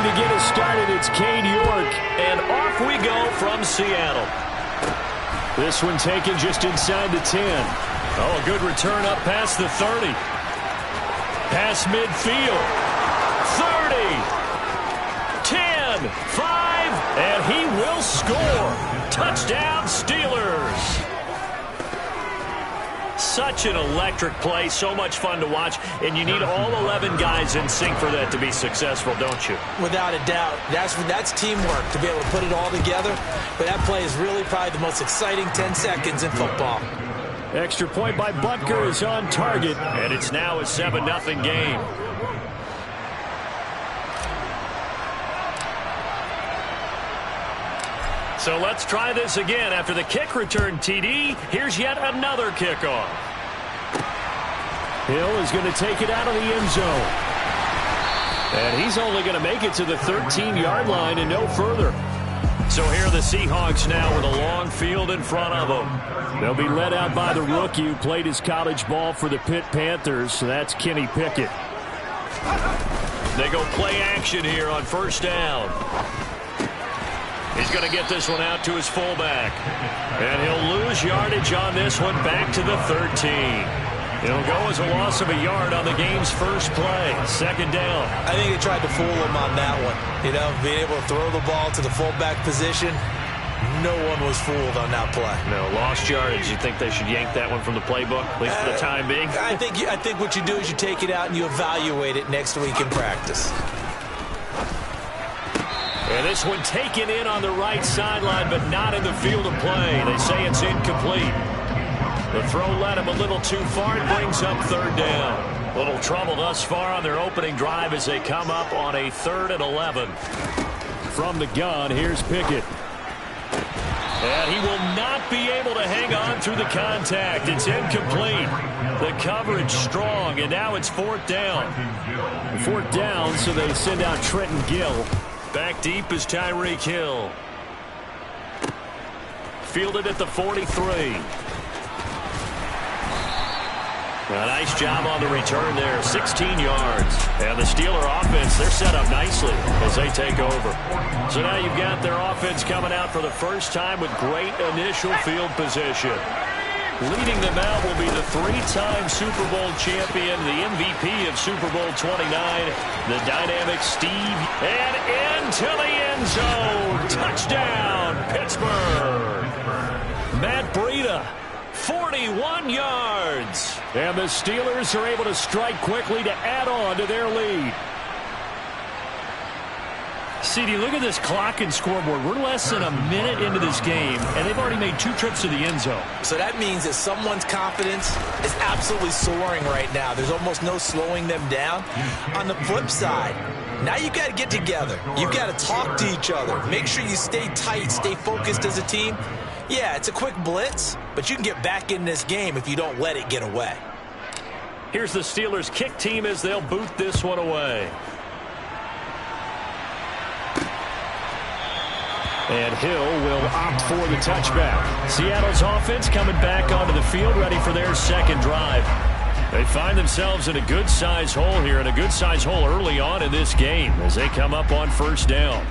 to get us started. It's Cade York. And off we go from Seattle. This one taken just inside the 10. Oh, a good return up past the 30. Past midfield. 30. 10. 5. And he will score. Touchdown, Steelers. Such an electric play, so much fun to watch, and you need all 11 guys in sync for that to be successful, don't you? Without a doubt. That's teamwork to be able to put it all together, but that play is really probably the most exciting 10 seconds in football. Extra point by Butker is on target, and it's now a 7-0 game. So let's try this again. After the kick return TD, here's yet another kickoff. Hill is going to take it out of the end zone. And he's only going to make it to the 13-yard line and no further. So here are the Seahawks now with a long field in front of them. They'll be led out by the rookie who played his college ball for the Pitt Panthers. So that's Kenny Pickett. They go play action here on first down. He's going to get this one out to his fullback. And he'll lose yardage on this one back to the 13. It'll go as a loss of a yard on the game's first play. Second down. I think they tried to fool him on that one. You know, being able to throw the ball to the fullback position. No one was fooled on that play. No, lost yardage. You think they should yank that one from the playbook, at least for the time being? I think what you do is you take it out and you evaluate it next week in practice. And this one taken in on the right sideline, but not in the field of play. They say it's incomplete. The throw led him a little too far and brings up third down. Little trouble thus far on their opening drive as they come up on a 3rd and 11. From the gun, here's Pickett. And he will not be able to hang on through the contact. It's incomplete. The coverage strong, and now it's 4th down. 4th down, so they send out Trenton Gill. Back deep is Tyreek Hill. Fielded at the 43. A nice job on the return there. 16 yards. And the Steeler offense, they're set up nicely as they take over. So now you've got their offense coming out for the first time with great initial field position. Leading them out will be the 3-time Super Bowl champion, the MVP of Super Bowl 29, the dynamic Steve. And into the end zone. Touchdown, Pittsburgh. Matt Breida, 41 yards. And the Steelers are able to strike quickly to add on to their lead. CD, look at this clock and scoreboard. We're less than a minute into this game, and they've already made 2 trips to the end zone. So that means that someone's confidence is absolutely soaring right now. There's almost no slowing them down. On the flip side, now you've got to get together. You've got to talk to each other. Make sure you stay tight, stay focused as a team. Yeah, it's a quick blitz, but you can get back in this game if you don't let it get away. Here's the Steelers kick team as they'll boot this one away. And Hill will opt for the touchback. Seattle's offense coming back onto the field, ready for their second drive. They find themselves in a good-size hole here, and a good-size hole early on in this game as they come up on first down.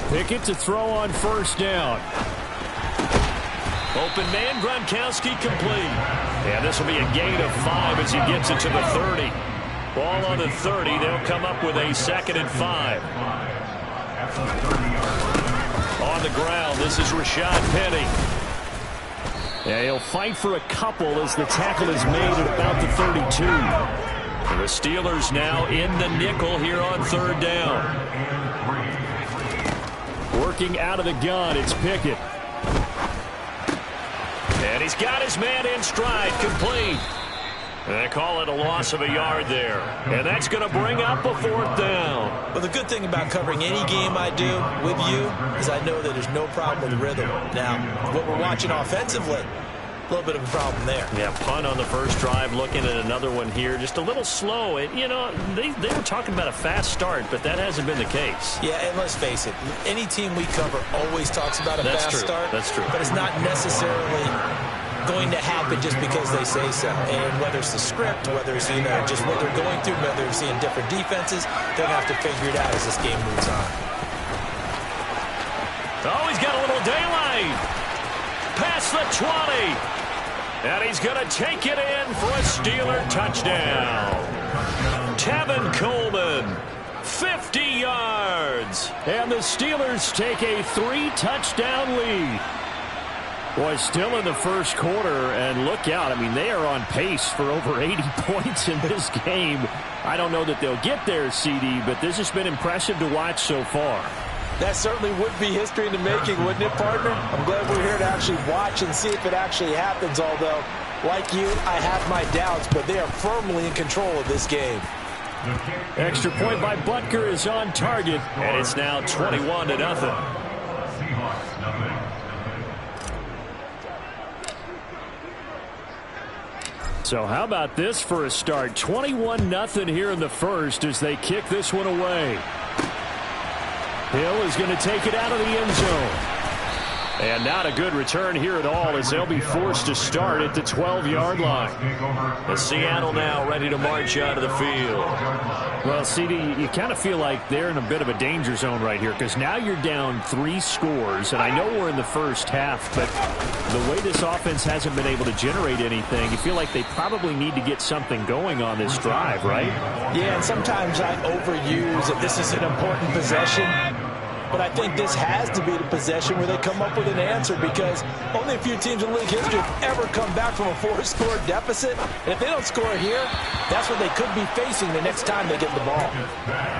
Pickett to throw on first down. Open man, Gronkowski complete. And this will be a gain of 5 as he gets it to the 30. Ball on the 30. They'll come up with a 2nd and 5. On the ground, this is Rashad Penny. Yeah, he'll fight for a couple as the tackle is made at about the 32. And the Steelers now in the nickel here on 3rd down. Working out of the gun, it's Pickett. And he's got his man in stride, complete. And they call it a loss of a yard there. And that's going to bring up a 4th down. Well, the good thing about covering any game I do with you is I know that there's no problem with rhythm. Now, what we're watching offensively, little bit of a problem there. Yeah, punt on the first drive, looking at another one here. Just a little slow. And, you know, they were talking about a fast start, but that hasn't been the case. Yeah, and let's face it, any team we cover always talks about a fast start. That's true. But it's not necessarily going to happen just because they say so. And whether it's the script, whether it's, you know, just what they're going through, whether they're seeing different defenses, they're going to have to figure it out as this game moves on. Oh, he's got a little daylight. Past the 20. And he's going to take it in for a Steeler touchdown. Tevin Coleman, 50 yards. And the Steelers take a 3-touchdown lead. Boy, still in the first quarter, and look out. I mean, they are on pace for over 80 points in this game. I don't know that they'll get there, CD, but this has been impressive to watch so far. That certainly would be history in the making, wouldn't it, partner? I'm glad we're here to actually watch and see if it actually happens, although, like you, I have my doubts, but they are firmly in control of this game. Extra point by Butker is on target, and it's now 21-0. So how about this for a start? 21-0 here in the first as they kick this one away. Hill is going to take it out of the end zone. And not a good return here at all as they'll be forced to start at the 12-yard line. The Seattle now ready to march out of the field. Well, CD, you kind of feel like they're in a bit of a danger zone right here because now you're down 3 scores. And I know we're in the first half, but the way this offense hasn't been able to generate anything, you feel like they probably need to get something going on this drive, right? Yeah, and sometimes I overuse that this is an important possession. But I think this has to be the possession where they come up with an answer because only a few teams in league history have ever come back from a 4-score deficit. And if they don't score here, that's what they could be facing the next time they get the ball.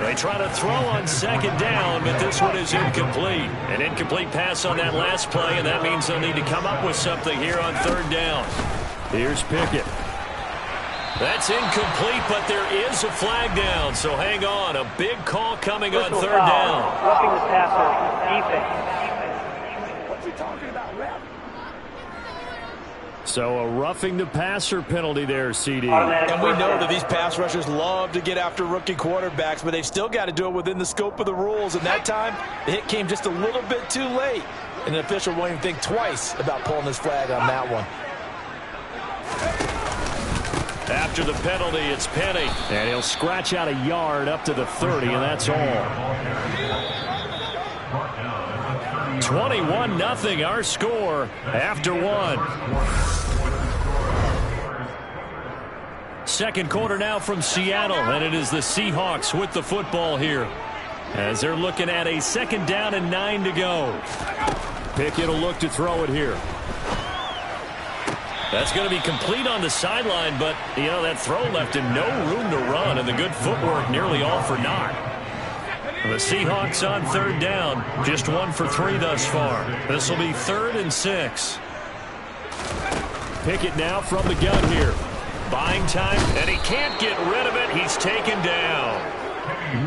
They try to throw on second down, but this one is incomplete. An incomplete pass on that last play, and that means they'll need to come up with something here on third down. Here's Pickett. That's incomplete, but there is a flag down, so hang on. A big call coming on third down. Roughing the passer, defense. What's he talking about, ref? So a roughing the passer penalty there, CD. And we know that these pass rushers love to get after rookie quarterbacks, but they've still got to do it within the scope of the rules. And that time, the hit came just a little bit too late. And the official won't even think twice about pulling his flag on that one. After the penalty, it's Penny. And he'll scratch out a yard up to the 30, and that's all. 21-0 our score after one. Second quarter now from Seattle, and it is the Seahawks with the football here as they're looking at a 2nd down and 9 to go. Pickett will look to throw it here. That's going to be complete on the sideline, but, you know, that throw left him no room to run, and the good footwork nearly all for naught. The Seahawks on third down, just 1 for 3 thus far. This will be 3rd and 6. Pickett now from the gun here. Buying time, and he can't get rid of it. He's taken down.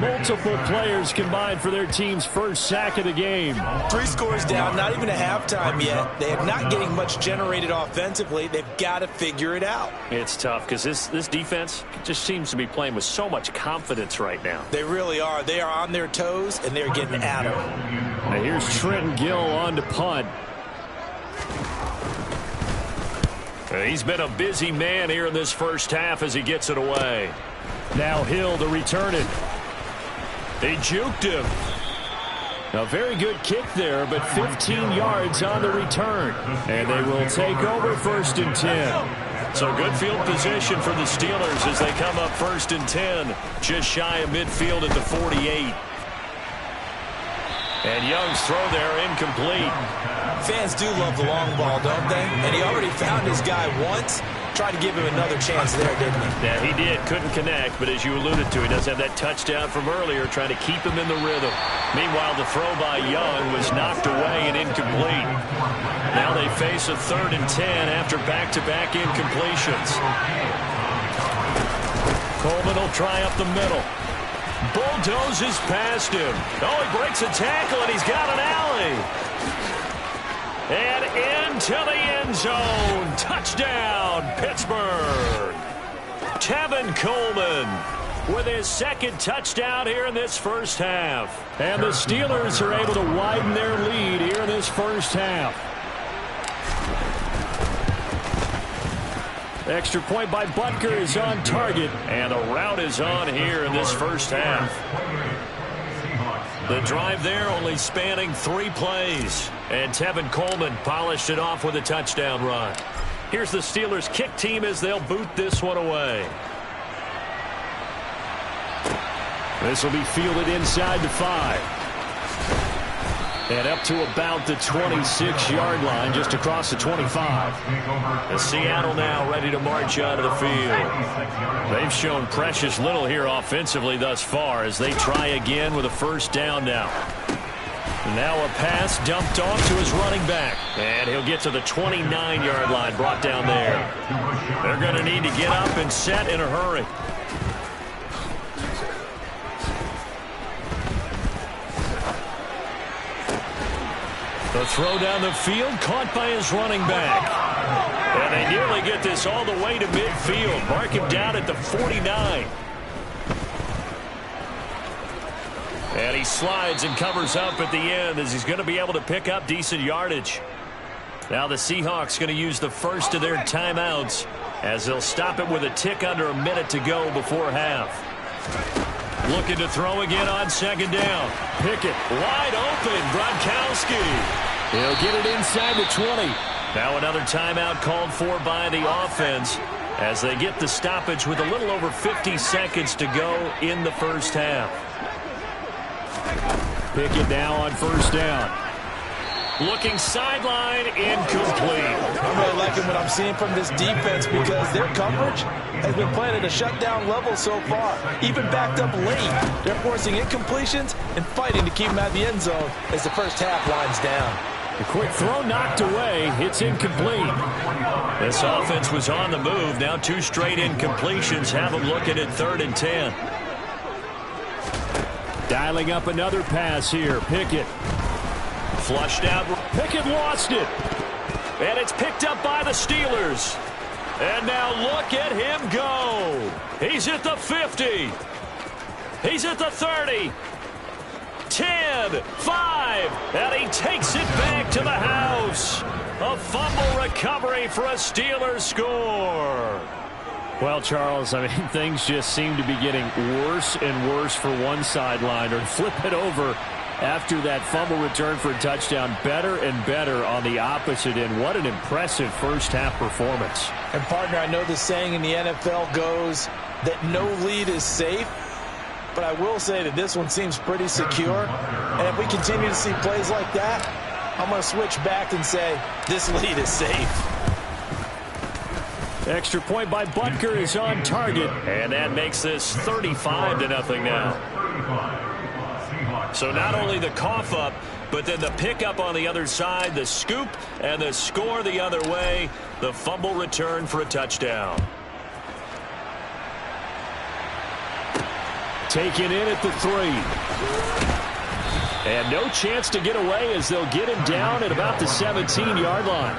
Multiple players combined for their team's first sack of the game. 3 scores down, not even a halftime yet. They are not getting much generated offensively. They've got to figure it out. It's tough because this defense just seems to be playing with so much confidence right now. They really are. They are on their toes, and they're getting at them. Now here's Trenton Gill on to punt. He's been a busy man here in this first half as he gets it away. Now Hill to return it. They juked him. A very good kick there, but 15 yards on the return. And they will take over 1st and 10. So good field position for the Steelers as they come up 1st and 10. Just shy of midfield at the 48. And Young's throw there incomplete. Fans do love the long ball, don't they? And he already found his guy once. Tried to give him another chance there, didn't he? Yeah, he did. Couldn't connect, but as you alluded to, he does have that touchdown from earlier, trying to keep him in the rhythm. Meanwhile, the throw by Young was knocked away and incomplete. Now they face a 3rd and 10 after back-to-back incompletions. Coleman will try up the middle. Bulldozes past him. Oh, he breaks a tackle, and he's got an alley. And into the end zone. Touchdown, Pittsburgh. Tevin Coleman with his second touchdown here in this first half. And the Steelers are able to widen their lead here in this first half. Extra point by Butker is on target, and the route is on here in this first half. The drive there only spanning 3 plays, and Tevin Coleman polished it off with a touchdown run. Here's the Steelers kick team as they'll boot this one away. This will be fielded inside the 5. And up to about the 26-yard line, just across the 25. And Seattle now ready to march out of the field. They've shown precious little here offensively thus far as they try again with a first down now. Now a pass dumped off to his running back. And he'll get to the 29-yard line, brought down there. They're going to need to get up and set in a hurry. The throw down the field, caught by his running back. And they nearly get this all the way to midfield. Mark him down at the 49. And he slides and covers up at the end as he's going to be able to pick up decent yardage. Now the Seahawks going to use the first of their timeouts as they'll stop it with a tick under a minute to go before half. Looking to throw again on second down. Pickett wide open. Gronkowski. He'll get it inside the 20. Now another timeout called for by the offense as they get the stoppage with a little over 50 seconds to go in the first half. Pickett now on first down. Looking sideline, incomplete. I'm really liking what I'm seeing from this defense because their coverage has been playing at a shutdown level so far. Even backed up late. They're forcing incompletions and fighting to keep them out of the end zone as the first half winds down. The quick throw knocked away. It's incomplete. This offense was on the move. Now 2 straight incompletions have them looking at 3rd and 10. Dialing up another pass here. Pickett. Flushed out. Pickett lost it. And it's picked up by the Steelers. And now look at him go. He's at the 50. He's at the 30. 10, 5, and he takes it back to the house. A fumble recovery for a Steelers score. Well, Charles, I mean, things just seem to be getting worse and worse for one sideline. Or flip it over after that fumble return for a touchdown. Better and better on the opposite end. What an impressive first half performance. And, partner, I know the saying in the NFL goes that no lead is safe. But I will say that this one seems pretty secure. And if we continue to see plays like that, I'm going to switch back and say this lead is safe. Extra point by Butker is on target. And that makes this 35-0 now. So not only the cough up, but then the pickup on the other side, the scoop, and the score the other way. The fumble return for a touchdown. Taken in at the 3. And no chance to get away as they'll get him down at about the 17-yard line.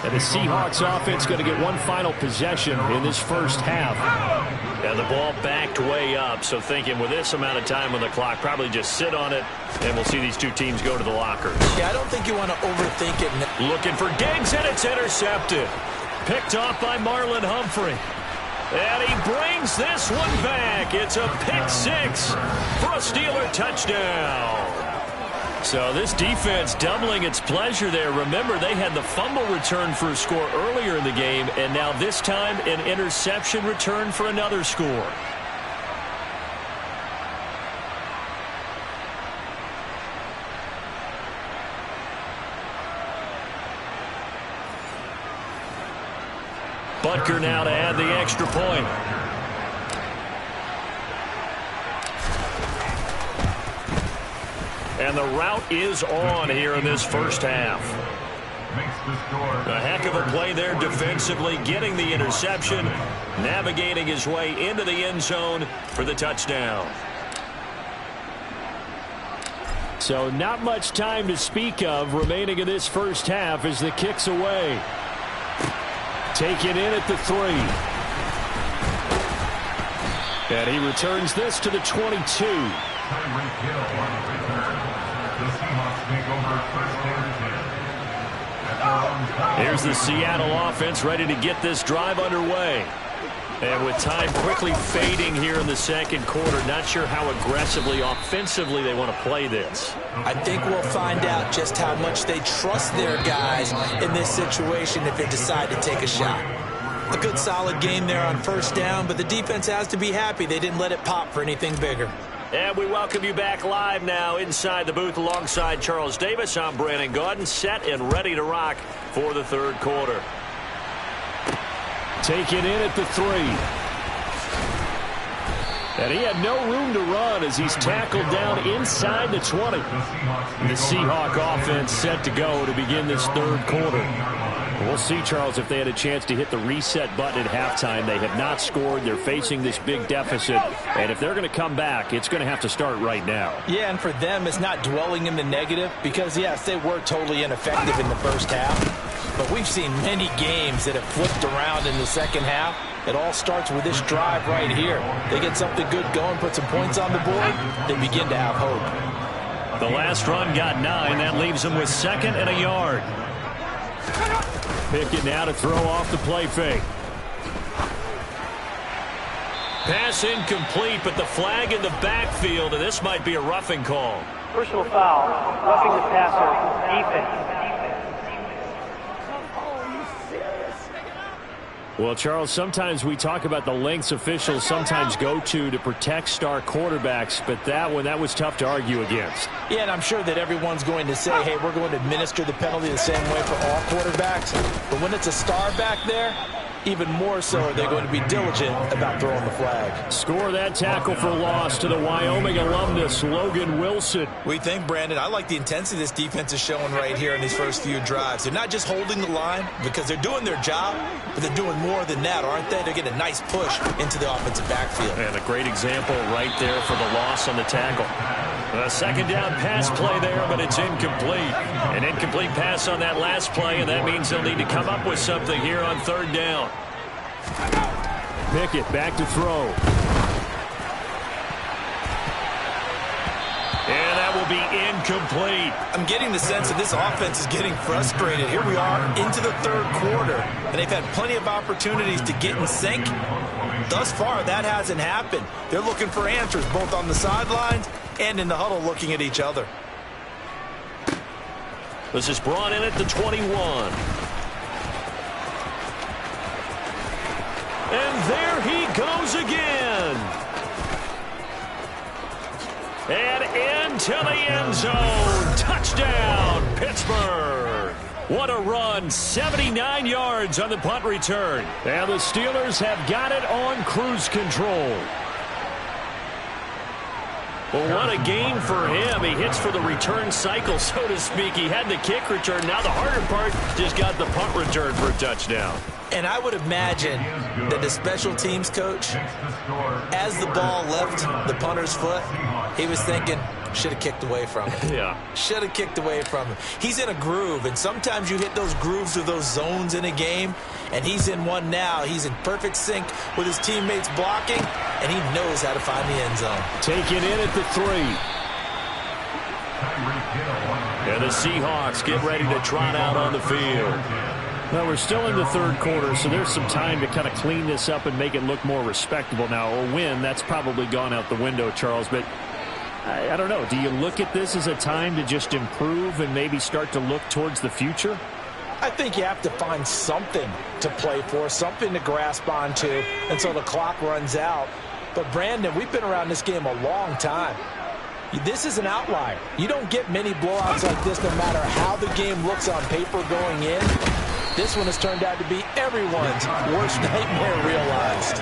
And the Seahawks offense going to get one final possession in this first half. And the ball backed way up, so thinking with this amount of time on the clock, probably just sit on it, and we'll see these two teams go to the lockers. Yeah, I don't think you want to overthink it. Looking for Diggs, and it's intercepted. Picked off by Marlon Humphrey. And he brings this one back. It's a pick 6 for a Steeler touchdown. So this defense doubling its pleasure there. Remember, they had the fumble return for a score earlier in the game, and now this time an interception return for another score. Butker now to add the extra point. And the route is on here in this first half. A heck of a play there defensively, getting the interception, navigating his way into the end zone for the touchdown. So not much time to speak of remaining in this first half as the kick's away. Taken in at the 3. And he returns this to the 22. Here's the Seattle offense ready to get this drive underway. And with time quickly fading here in the second quarter, not sure how aggressively, offensively they want to play this. I think we'll find out just how much they trust their guys in this situation if they decide to take a shot. A good solid game there on first down, but the defense has to be happy they didn't let it pop for anything bigger. And we welcome you back live now inside the booth alongside Charles Davis. I'm Brandon Gaudin, set and ready to rock for the third quarter. Taken in at the 3. And he had no room to run as he's tackled down inside the 20. The Seahawk offense set to go to begin this third quarter. We'll see, Charles, if they had a chance to hit the reset button at halftime. They have not scored. They're facing this big deficit. And if they're going to come back, it's going to have to start right now. Yeah, and for them, it's not dwelling in the negative because, yes, they were totally ineffective in the first half. But we've seen many games that have flipped around in the second half. It all starts with this drive right here. They get something good going, put some points on the board, they begin to have hope. The last run got 9. That leaves them with 2nd and a yard. Pickett now to throw off the play fake. Pass incomplete, but the flag in the backfield, and this might be a roughing call. Personal foul. Roughing the passer. Defense. Well, Charles, sometimes we talk about the lengths officials sometimes go to protect star quarterbacks, but that was tough to argue against. Yeah, and I'm sure that everyone's going to say, hey, we're going to administer the penalty the same way for all quarterbacks. But when it's a star back there, even more so are they going to be diligent about throwing the flag. Score that tackle for loss to the Wyoming alumnus, Logan Wilson. We think, Brandon, I like the intensity this defense is showing right here in these first few drives. They're not just holding the line because they're doing their job, but they're doing more than that, aren't they? They're getting a nice push into the offensive backfield. And a great example right there for the loss on the tackle. A second down pass play there, but it's incomplete. An incomplete pass on that last play, and that means they'll need to come up with something here on third down. Pickett back to throw. And that will be incomplete. I'm getting the sense that this offense is getting frustrated. Here we are into the third quarter, and they've had plenty of opportunities to get in sync. Thus far, that hasn't happened. They're looking for answers both on the sidelines and in the huddle looking at each other. This is brought in at the 21. And there he goes again. And into the end zone. Touchdown, Pittsburgh. What a run. 79 yards on the punt return. And the Steelers have got it on cruise control. Well, what a game for him. He hits for the return cycle, so to speak. He had the kick return. Now the harder part, just got the punt return for a touchdown. And I would imagine that the special teams coach, as the ball left the punter's foot, he was thinking, should have kicked away from it. Yeah. Should have kicked away from it. He's in a groove, and sometimes you hit those grooves or those zones in a game, and he's in one now. He's in perfect sync with his teammates blocking, and he knows how to find the end zone. Taken in at the 3. And the Seahawks get ready to trot out on the field. Well, we're still in the third quarter, so there's some time to kind of clean this up and make it look more respectable now. A win, that's probably gone out the window, Charles, but I don't know. Do you look at this as a time to just improve and maybe start to look towards the future? I think you have to find something to play for, something to grasp onto until the clock runs out. But, Brandon, we've been around this game a long time. This is an outlier. You don't get many blowouts like this no matter how the game looks on paper going in. This one has turned out to be everyone's worst nightmare realized.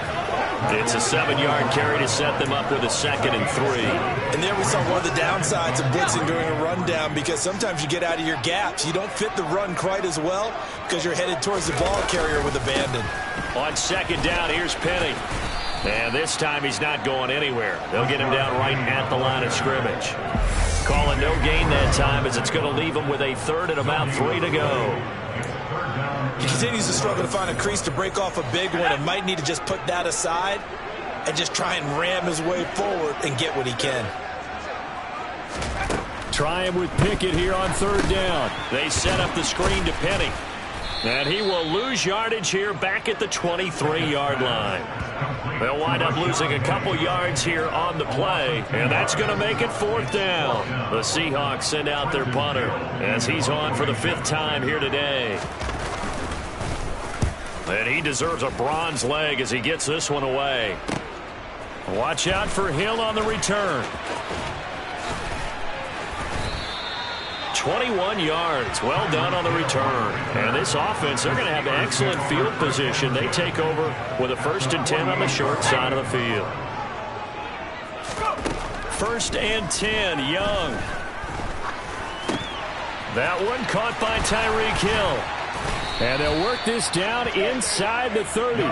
It's a 7-yard carry to set them up with a 2nd and 3. And there we saw one of the downsides of blitzing during a rundown because sometimes you get out of your gaps. You don't fit the run quite as well because you're headed towards the ball carrier with abandon. On 2nd down, here's Penny. And this time he's not going anywhere. They'll get him down right at the line of scrimmage. Call it no gain that time as it's going to leave him with a third and about 3 to go. He continues to struggle to find a crease to break off a big one and might need to just put that aside and just try and ram his way forward and get what he can. Trying with Pickett here on third down. They set up the screen to Penny. And he will lose yardage here back at the 23-yard line. They'll wind up losing a couple yards here on the play, and that's going to make it fourth down. The Seahawks send out their punter as he's on for the 5th time here today. And he deserves a bronze leg as he gets this one away. Watch out for Hill on the return. 21 yards. Well done on the return. And this offense, they're going to have excellent field position. They take over with a 1st and 10 on the short side of the field. 1st and 10, Young. That one caught by Tyreek Hill. And they'll work this down inside the 30.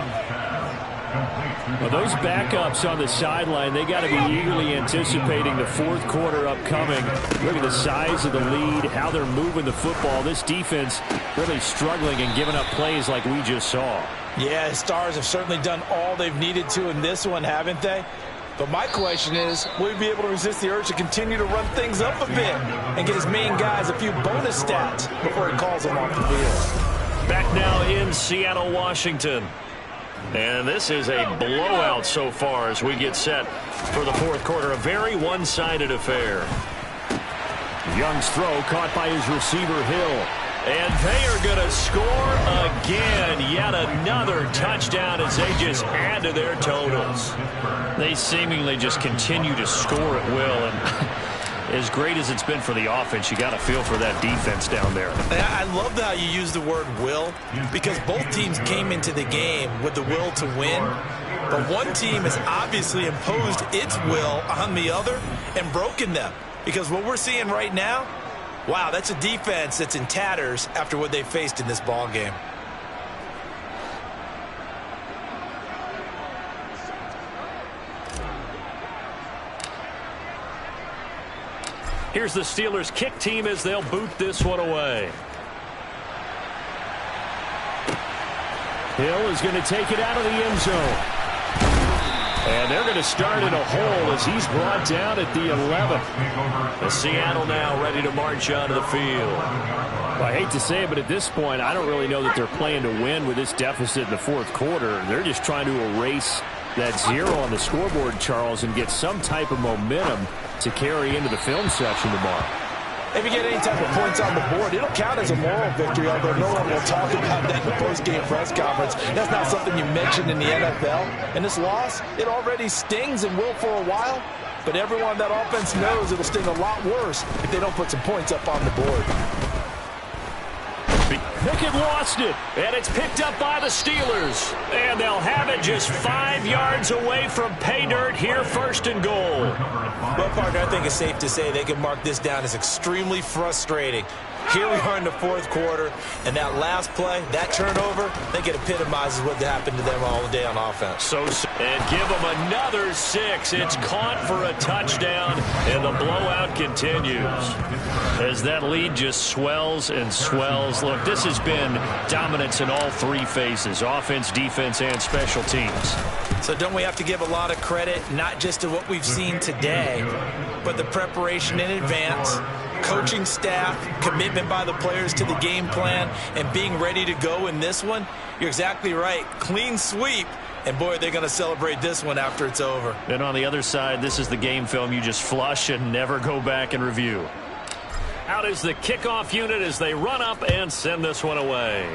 Well, those backups on the sideline, they got to be eagerly anticipating the 4th quarter upcoming. Look at the size of the lead, how they're moving the football. This defense really struggling and giving up plays like we just saw. Yeah, Stars have certainly done all they've needed to in this one, haven't they? But my question is, will he be able to resist the urge to continue to run things up a bit and get his main guys a few bonus stats before he calls them off the field? Back now in Seattle, Washington. And this is a blowout so far as we get set for the 4th quarter. A very one-sided affair. Young's throw caught by his receiver, Hill. And they are going to score again. Yet another touchdown as they just add to their totals. They seemingly just continue to score at will. And as great as it's been for the offense, you got to feel for that defense down there. I love how you use the word will, because both teams came into the game with the will to win. But one team has obviously imposed its will on the other and broken them. Because what we're seeing right now, wow, that's a defense that's in tatters after what they faced in this ball game. Here's the Steelers' kick team as they'll boot this one away. Hill is going to take it out of the end zone. And they're going to start in a hole as he's brought down at the 11. The Seattle now ready to march onto the field. Well, I hate to say it, but at this point, I don't really know that they're playing to win with this deficit in the 4th quarter. They're just trying to erase that 0 on the scoreboard, Charles, and get some type of momentum to carry into the film section tomorrow. If you get any type of points on the board, it'll count as a moral victory, although no one will talk about that in the post-game press conference. That's not something you mentioned in the NFL. And this loss, it already stings and will for a while, but everyone on that offense knows it'll sting a lot worse if they don't put some points up on the board. Pickett lost it, and it's picked up by the Steelers. And they'll have it just 5 yards away from pay dirt here, 1st and goal. Well, partner, I think it's safe to say they can mark this down as extremely frustrating. Here we are in the 4th quarter, and that last play, that turnover, I think it epitomizes what happened to them all day on offense. And give them another 6. It's caught for a touchdown, and the blowout continues. As that lead just swells and swells. Look, this has been dominance in all 3 phases, offense, defense, and special teams. So don't we have to give a lot of credit, not just to what we've seen today, but the preparation in advance, coaching staff, commitment by the players to the game plan, and being ready to go in this one? You're exactly right. Clean sweep. And, boy, they're going to celebrate this one after it's over. And on the other side, this is the game film you just flush and never go back and review. Out is the kickoff unit as they run up and send this one away.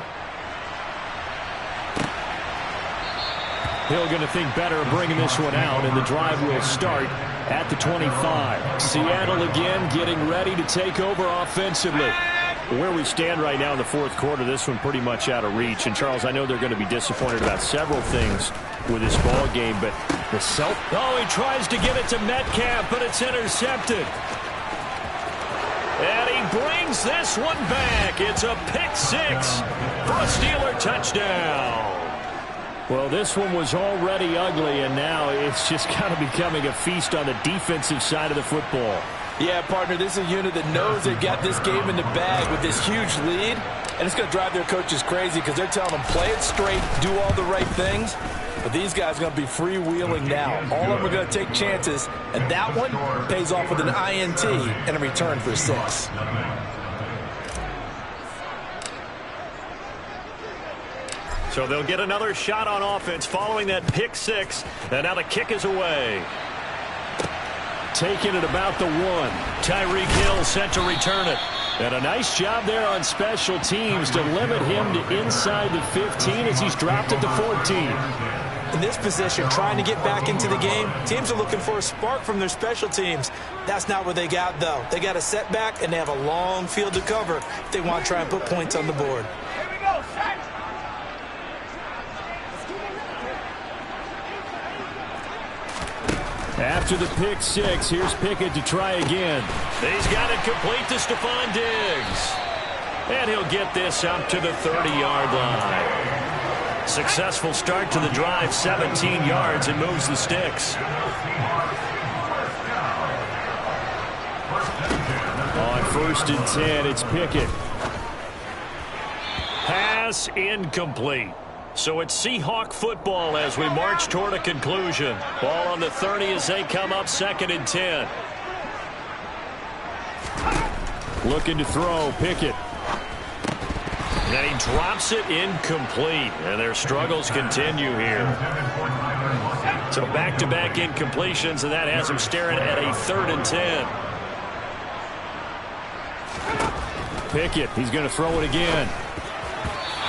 Hill going to think better of bringing this one out, and the drive will start at the 25. Seattle again getting ready to take over offensively. Where we stand right now in the 4th quarter, this one pretty much out of reach. And, Charles, I know they're going to be disappointed about several things with this ball game, but the Oh, he tries to get it to Metcalf, but it's intercepted. And he brings this one back. It's a pick 6 for a Steeler touchdown. Well, this one was already ugly, and now it's just kind of becoming a feast on the defensive side of the football. Yeah, partner, this is a unit that knows they've got this game in the bag with this huge lead, and it's going to drive their coaches crazy because they're telling them play it straight, do all the right things. But these guys are going to be freewheeling now. All of them are going to take chances, and that one pays off with an INT and a return for 6. So they'll get another shot on offense following that pick 6, and now the kick is away. Taking it about the 1. Tyreek Hill set to return it. And a nice job there on special teams to limit him to inside the 15 as he's dropped it to 14. In this position, trying to get back into the game, teams are looking for a spark from their special teams. That's not what they got, though. They got a setback, and they have a long field to cover if they want to try and put points on the board. Here we go, set. After the pick 6, here's Pickett to try again. He's got it complete to Stephon Diggs. And he'll get this up to the 30-yard line. Successful start to the drive, 17 yards, and moves the sticks. On 1st and 10, it's Pickett. Pass incomplete. So it's Seahawk football as we march toward a conclusion. Ball on the 30 as they come up 2nd and 10. Looking to throw, Pickett. And he drops it incomplete. And their struggles continue here. So back-to-back incompletions, and that has them staring at a 3rd and 10. Pickett, he's going to throw it again.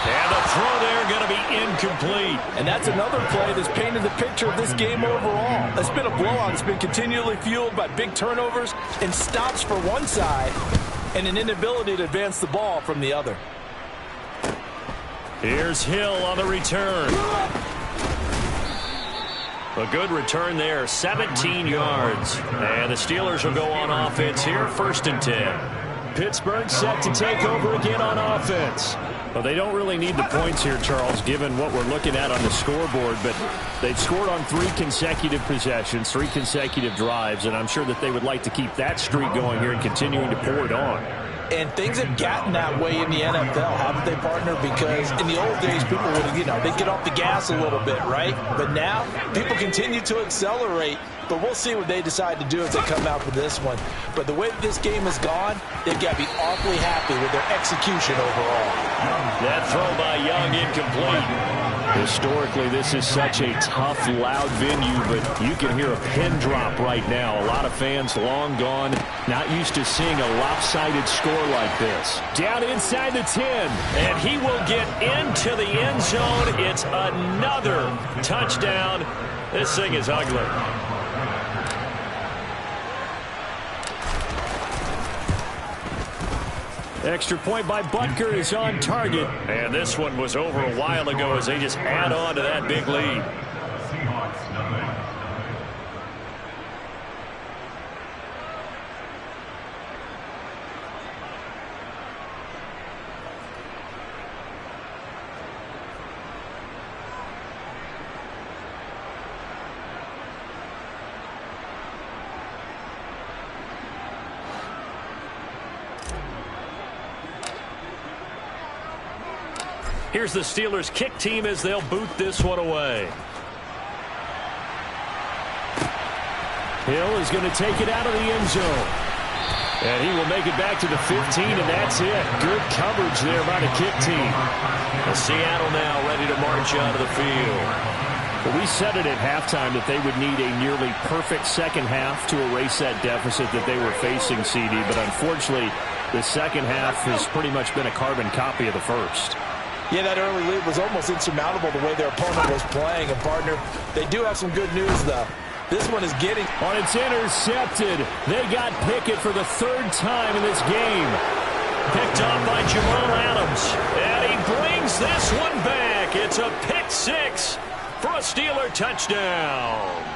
And the throw there going to be incomplete. And that's another play that's painted the picture of this game overall. It's been a blowout. It's been continually fueled by big turnovers and stops for one side and an inability to advance the ball from the other. Here's Hill on the return. A good return there, 17 yards. And the Steelers will go on offense here, 1st and 10. Pittsburgh set to take over again on offense. Well, they don't really need the points here, Charles, given what we're looking at on the scoreboard. But they've scored on 3 consecutive possessions, 3 consecutive drives, and I'm sure that they would like to keep that streak going here and continuing to pour it on. And things have gotten that way in the NFL, haven't they, partner? Because in the old days, people would, they'd get off the gas a little bit, right? But now, people continue to accelerate. But we'll see what they decide to do as they come out for this one. But the way that this game has gone, they've got to be awfully happy with their execution overall. That throw by Young incomplete. Historically, this is such a tough, loud venue, but you can hear a pin drop right now. A lot of fans long gone, not used to seeing a lopsided score like this. Down inside the 10, and he will get into the end zone. It's another touchdown. This thing is ugly. Extra point by Butker is on target. And this one was over a while ago as they just add on to that big lead. Here's the Steelers kick team as they'll boot this one away. Hill is going to take it out of the end zone. And he will make it back to the 15, and that's it. Good coverage there by the kick team. And Seattle now ready to march out of the field. Well, we said it at halftime that they would need a nearly perfect second half to erase that deficit that they were facing, CD. But unfortunately, the second half has pretty much been a carbon copy of the first. Yeah, that early lead was almost insurmountable the way their opponent was playing. And, partner, they do have some good news, though. This one is getting... On its intercepted. They got Pickett for the 3rd time in this game. Picked off by Jamal Adams. And he brings this one back. It's a pick 6 for a Steeler touchdown.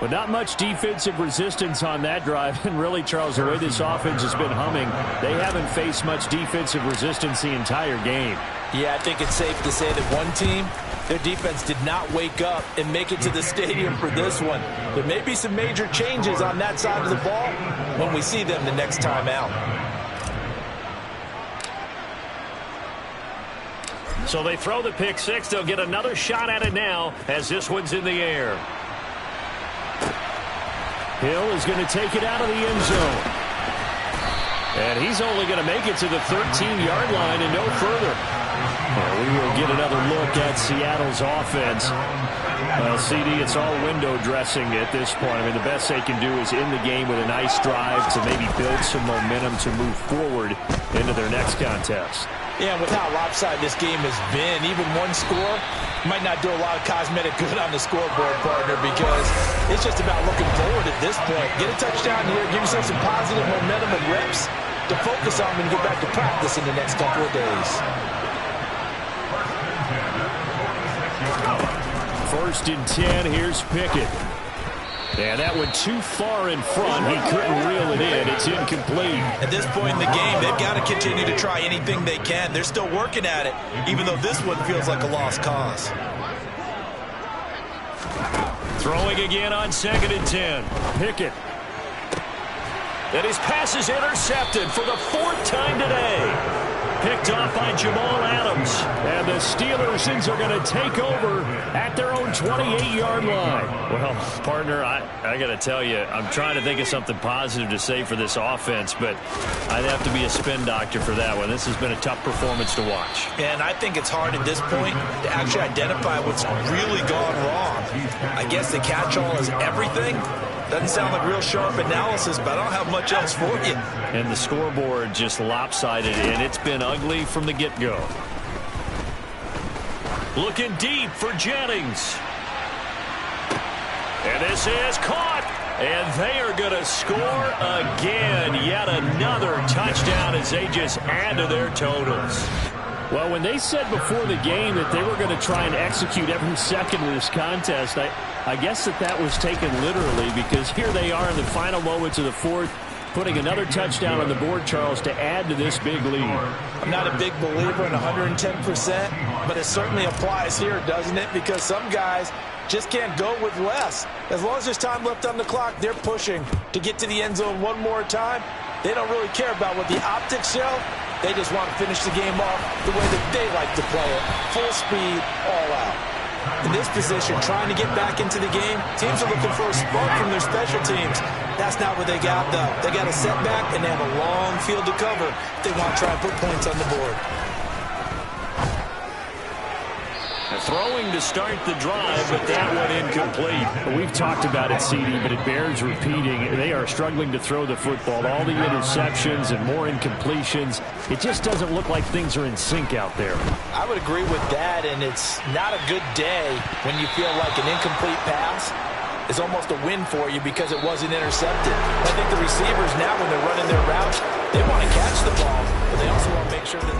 But not much defensive resistance on that drive. And really, Charles, the way this offense has been humming, they haven't faced much defensive resistance the entire game. Yeah, I think it's safe to say that one team Their defense did not wake up and make it to the stadium for this one. There may be some major changes on that side of the ball when we see them the next time out. So they throw the pick six. They'll get another shot at it now as this one's in the air. Hill is going to take it out of the end zone. And he's only going to make it to the 13-yard line and no further. Well, we will get another look at Seattle's offense. Well, CD, it's all window dressing at this point. I mean, the best they can do is in the game with a nice drive to maybe build some momentum to move forward into their next contest. Yeah, with how lopsided this game has been, even one score might not do a lot of cosmetic good on the scoreboard, partner, because it's just about looking forward at this point. Get a touchdown here, give yourself some positive momentum and reps to focus on and get back to practice in the next couple of days. First and 10, here's Pickett. And that went too far in front. He couldn't reel it in. It's incomplete. At this point in the game, they've got to continue to try anything they can. They're still working at it, even though this one feels like a lost cause. Throwing again on 2nd and 10. Pickett. And his pass is intercepted for the 4th time today. Picked off by Jamal Adams. And the Steelers are going to take over at their own 28-yard line. Well, partner, I got to tell you, I'm trying to think of something positive to say for this offense, but I'd have to be a spin doctor for that one. This has been a tough performance to watch. And I think it's hard at this point to actually identify what's really gone wrong. I guess the catch-all is everything. Doesn't sound like real sharp analysis, but I don't have much else for you. And the scoreboard just lopsided, and it's been ugly from the get-go. Looking deep for Jennings. And this is caught. And they are going to score again. Yet another touchdown as they just add to their totals. Well, when they said before the game that they were going to try and execute every second of this contest, I guess that was taken literally, because here they are in the final moments of the 4th, putting another touchdown on the board, Charles, to add to this big lead. I'm not a big believer in 110%, but it certainly applies here, doesn't it? Because some guys just can't go with less. As long as there's time left on the clock, they're pushing to get to the end zone one more time. They don't really care about what the optics show. They just want to finish the game off the way that they like to play it. Full speed, all out. In this position, trying to get back into the game, teams are looking for a spark from their special teams. That's not what they got, though. They got a setback, and they have a long field to cover if they want to try and put points on the board. Throwing to start the drive, but that one incomplete. We've talked about it, CD, but it bears repeating. They are struggling to throw the football. All the interceptions and more incompletions. It just doesn't look like things are in sync out there. I would agree with that, and it's not a good day when you feel like an incomplete pass is almost a win for you because it wasn't intercepted. I think the receivers now, when they're running their routes, they want to catch the ball, but they also want to make sure that